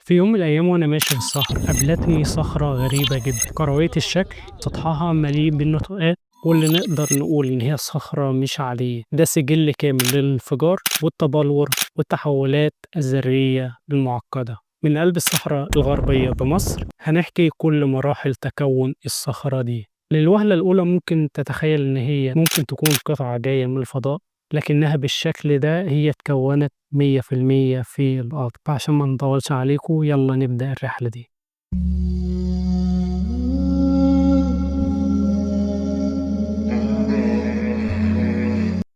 في يوم من الأيام وأنا ماشي في الصحراء قابلتني صخرة غريبة جدا كروية الشكل، سطحها مليء بالنتوءات، واللي نقدر نقول إن هي صخرة مش عادية، ده سجل كامل للانفجار والتبلور والتحولات الذرية المعقدة. من قلب الصحراء الغربية بمصر هنحكي كل مراحل تكون الصخرة دي. للوهلة الأولى ممكن تتخيل إن هي ممكن تكون قطعة جاية من الفضاء، لكنها بالشكل ده هي اتكونت 100% في الأرض. فعشان ما نطولش عليكم يلا نبدأ الرحلة دي.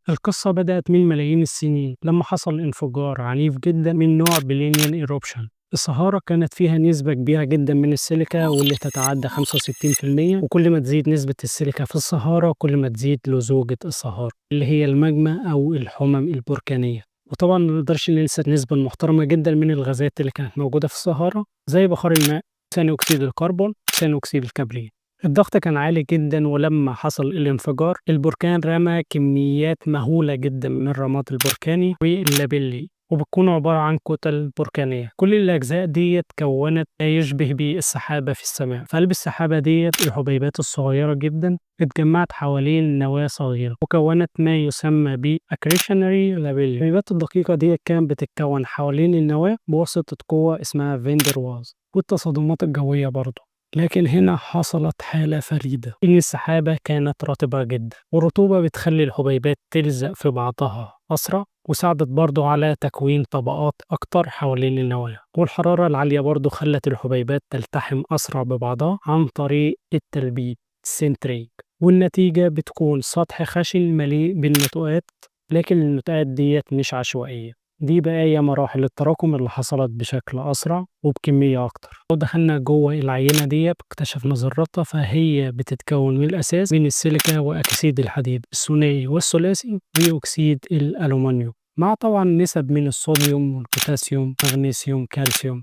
القصة بدأت من ملايين السنين لما حصل انفجار عنيف جدا من نوع بلينيان إيروبشن. الصهارة كانت فيها نسبة كبيرة جدا من السيليكا واللي تتعدى 65%، وكل ما تزيد نسبة السيليكا في الصهارة كل ما تزيد لزوجة الصهارة اللي هي الماجما أو الحمم البركانية. وطبعا ما نقدرش ننسى النسبة المحترمة جدا من الغازات اللي كانت موجودة في الصهارة زي بخار الماء، ثاني أكسيد الكربون، ثاني أكسيد الكبريت. الضغط كان عالي جدا، ولما حصل الانفجار البركان رمى كميات مهولة جدا من الرماد البركاني واللابيلي، وبتكون عبارة عن كتل بركانية. كل الأجزاء دي كونت ما يشبه بالسحابة في السماء. في قلب السحابة دي الحبيبات الصغيرة جدا اتجمعت حوالين نواة صغيرة وكونت ما يسمى بأكريشنري لابيلي. الحبيبات الدقيقة دي كانت بتتكون حوالين النواة بواسطة قوة اسمها فيندر واز والتصادمات الجوية برضه. لكن هنا حصلت حالة فريدة، إن السحابة كانت رطبة جدا، والرطوبة بتخلي الحبيبات تلزق في بعضها أسرع، وساعدت برضو على تكوين طبقات أكتر حوالين النواة. والحرارة العالية برضو خلت الحبيبات تلتحم أسرع ببعضها عن طريق التلبيد سنتريك، والنتيجة بتكون سطح خشن مليء بالنتوءات. لكن النتوءات ديت مش عشوائية، دي بقى هي مراحل التراكم اللي حصلت بشكل أسرع وبكمية أكتر. لو دخلنا جوه العينة دي اكتشفنا ذرتها، فهي بتتكون من الأساس من السيليكا وأكسيد الحديد الثنائي والثلاثي وأكسيد الألومنيوم، مع طبعا نسب من الصوديوم والبوتاسيوم مغنيسيوم كالسيوم.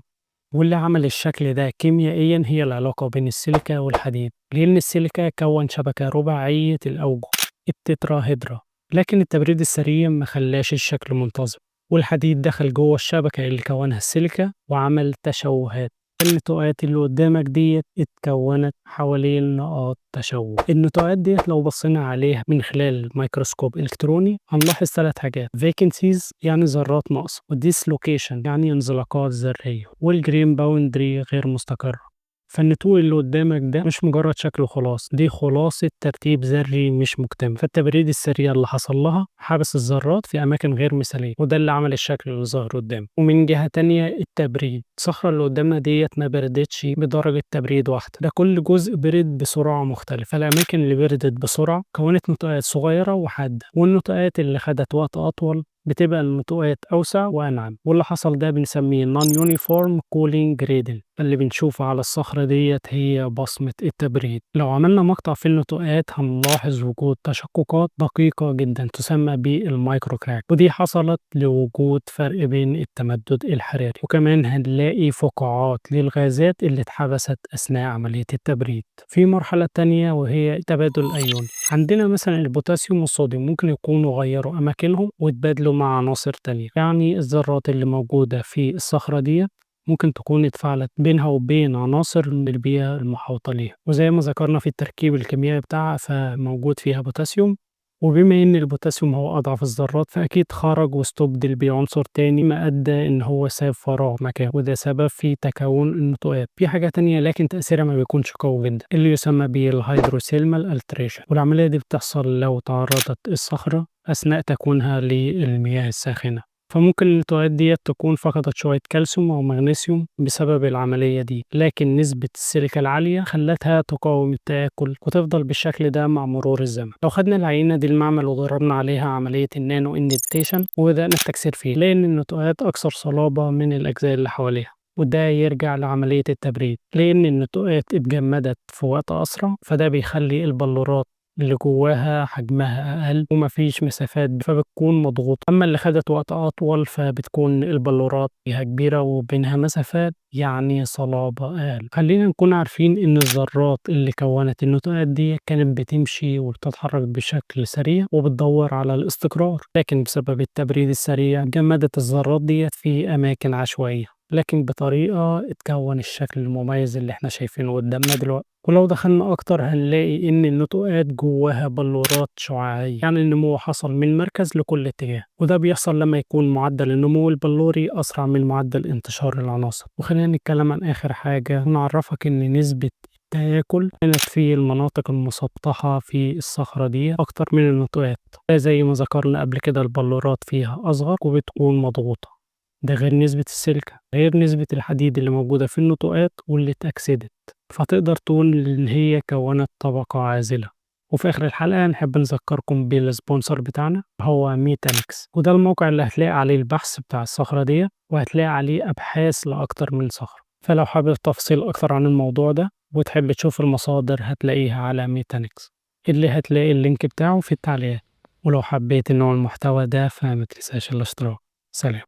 واللي عمل الشكل ده كيميائيا هي العلاقة بين السيليكا والحديد، لأن السيليكا كون شبكة رباعية الأوجه التتراهيدرا، لكن التبريد السريع ما خلاش الشكل منتظم، والحديد دخل جوه الشبكة اللي كونها السيليكا وعمل تشوهات. النتوءات اللي قدامك ديت اتكونت حوالين نقاط تشوه. النتوءات ديت لو بصينا عليها من خلال ميكروسكوب إلكتروني هنلاحظ 3 حاجات: vacancies يعني ذرات ناقصة، وديسلوكيشن يعني انزلاقات ذرية، والجرين باوندري غير مستقرة. فالنتوء اللي قدامك ده مش مجرد شكل وخلاص، دي خلاصة ترتيب ذري مش مكتمل. فالتبريد السريع اللي حصل لها حبس الذرات في أماكن غير مثالية، وده اللي عمل الشكل اللي ظاهر قدام. ومن جهة تانية التبريد، الصخرة اللي قدامنا ديت ما بردتش بدرجة تبريد واحدة، ده كل جزء برد بسرعة مختلفة. الأماكن اللي بردت بسرعة كونت نتوءات صغيرة وحادة، والنتوءات اللي خدت وقت أطول بتبقى النتوءات أوسع وأنعم. واللي حصل ده بنسميه non uniform cooling gradient. اللي بنشوفه على الصخرة ديت هي بصمة التبريد. لو عملنا مقطع في النتوءات هنلاحظ وجود تشققات دقيقة جدا تسمى بالمايكرو كراك، ودي حصلت لوجود فرق بين التمدد الحراري. وكمان هنلاقي فقاعات للغازات اللي اتحبست أثناء عملية التبريد. في مرحلة تانية وهي تبادل الأيون. عندنا مثلا البوتاسيوم والصوديوم ممكن يكونوا غيروا أماكنهم واتبادلوا مع عناصر تانية، يعني الذرات اللي موجودة في الصخرة دي ممكن تكون اتفاعلت بينها وبين عناصر من البيئة المحاوطة ليها، وزي ما ذكرنا في التركيب الكيميائي بتاعها فموجود فيها بوتاسيوم. وبما ان البوتاسيوم هو اضعف الذرات فاكيد خرج واستبدل بعنصر تاني، ما ادى ان هو ساب فراغ مكان، وده سبب في تكون النتوءات. في حاجة تانية لكن تأثيرها ما بيكونش قوي جدا، اللي يسمى بالهيدروسيلمال التريشن. والعملية دي بتحصل لو تعرضت الصخرة أثناء تكوينها للمياه الساخنة. فممكن النتوءات ديت تكون فقدت شوية كالسيوم أو مغنيسيوم بسبب العملية دي، لكن نسبة السيليكا العالية خلتها تقاوم التآكل وتفضل بالشكل ده مع مرور الزمن. لو خدنا العينة دي المعمل وجربنا عليها عملية النانو انديتيشن وبدأنا التكسير فيه، لأن النتوءات أكثر صلابة من الأجزاء اللي حواليها. وده يرجع لعملية التبريد، لأن النتوءات اتجمدت في وقت أسرع، فده بيخلي البلورات اللي جواها حجمها أقل ومفيش مسافات فبتكون مضغوطة. أما اللي خدت وقت أطول فبتكون البلورات فيها كبيرة وبينها مسافات، يعني صلابة أقل. خلينا نكون عارفين إن الذرات اللي كونت النتوءات دي كانت بتمشي وبتتحرك بشكل سريع وبتدور على الاستقرار، لكن بسبب التبريد السريع جمدت الذرات دي في أماكن عشوائية. لكن بطريقة اتكون الشكل المميز اللي احنا شايفينه قدامنا دلوقتي. ولو دخلنا أكتر هنلاقي إن النتوءات جواها بلورات شعاعية، يعني النمو حصل من مركز لكل اتجاه، وده بيحصل لما يكون معدل النمو البلوري أسرع من معدل انتشار العناصر. وخلينا نتكلم عن آخر حاجة ونعرفك إن نسبة التآكل كانت في المناطق المسطحة في الصخرة دي أكتر من النتوءات، زي ما ذكرنا قبل كده البلورات فيها أصغر وبتكون مضغوطة. ده غير نسبة السيليكا، غير نسبة الحديد اللي موجودة في النتوءات واللي اتأكسدت، فتقدر تقول إن هي كونت طبقة عازلة. وفي آخر الحلقة نحب نذكركم بالسبونسر بتاعنا هو ميتانكس، وده الموقع اللي هتلاقي عليه البحث بتاع الصخرة دي، وهتلاقي عليه أبحاث لأكتر من صخرة. فلو حابب تفصيل أكتر عن الموضوع ده وتحب تشوف المصادر هتلاقيها على ميتانكس، اللي هتلاقي اللينك بتاعه في التعليقات. ولو حبيت نوع المحتوى ده فما تنساش الاشتراك. سلام.